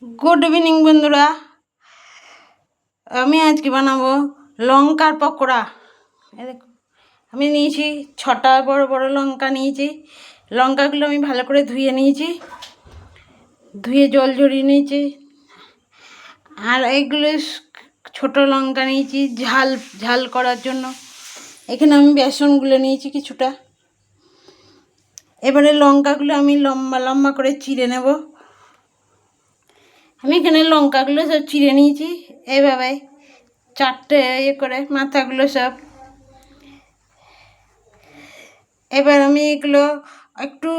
Good evening बंधुरा আমি আজকে বানাবো লঙ্কার পকোড়া। দেখো আমি নিয়েছি 6টা বড় বড় লঙ্কা নিয়েছি। লঙ্কাগুলো আমি ভালো করে ধুয়ে নিয়েছি, ধুয়ে জল ঝরিয়ে নিয়েছি। আর এইগুলো ছোট লঙ্কা নিয়েছি ঝাল ঝাল করার জন্য। এখানে আমি বেসনগুলো নিয়েছি কিছুটা। এবারে লঙ্কাগুলো আমি লম্বা লম্বা করে চিড়ে নেব। আমি এখানে লঙ্কাগুলো সব চিড়ে নিয়েছি এইভাবে 4টে করে মাথাগুলো সব। এবার আমি এগুলো একটু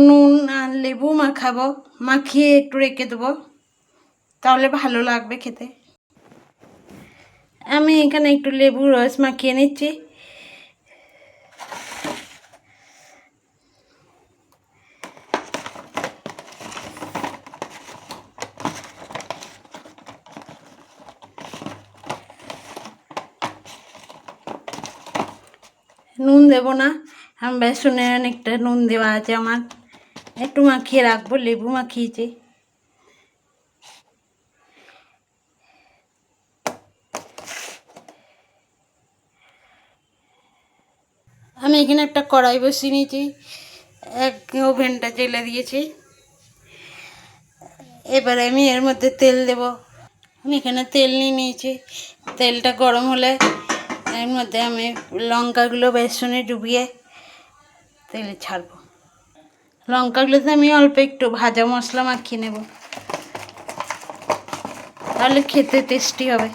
নুন আর লেবু মাখাবো, মাখিয়ে একটু রেখে দেবো, তাহলে ভালো লাগবে খেতে। আমি এখানে একটু লেবু রস মাখিয়ে নিচ্ছি। নুন দেবো না, আমি বেসনে অনেকটা নুন দেওয়া আছে আমার, একটু মাখিয়ে রাখবো, লেবু মাখিয়েছি। আমি এখানে একটা কড়াই বসিয়ে নিয়েছি, ওভেনটা জ্বেলে দিয়েছি। এবারে আমি এর মধ্যে তেল দেব। আমি এখানে তেল নিয়ে নিয়েছি। তেলটা গরম হলে এর মধ্যে আমি লঙ্কাগুলো বেসনে ডুবিয়ে তেলে ছাড়বো। লঙ্কাগুলোতে আমি অল্প একটু ভাজা মশলা মাখিয়ে নেব, তাহলে খেতে টেস্টি হবে।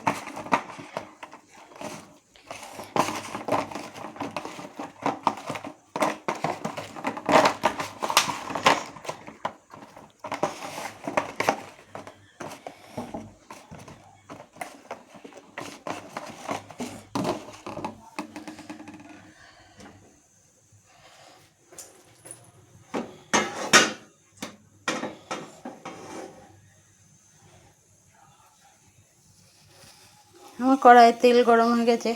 আমার কড়াইয়ে তেল গরম হয়ে গেছে।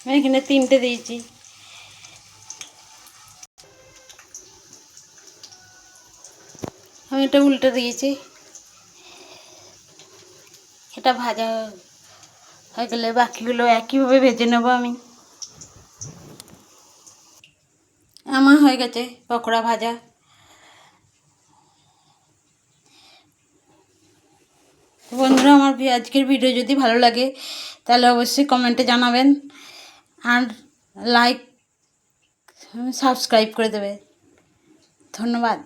আমি এখানে 3টে দিয়েছি। আমি এটা উল্টে দিয়েছি। এটা ভাজা হয়ে গেলে বাকিগুলো একইভাবে ভেজে নেব আমি। আমার হয়ে গেছে পকোড়া ভাজা। বন্ধুরা, আমার আজকের ভিডিও যদি ভালো লাগে তাহলে অবশ্যই কমেন্টে জানাবেন আর লাইক সাবস্ক্রাইব করে দেবে। ধন্যবাদ।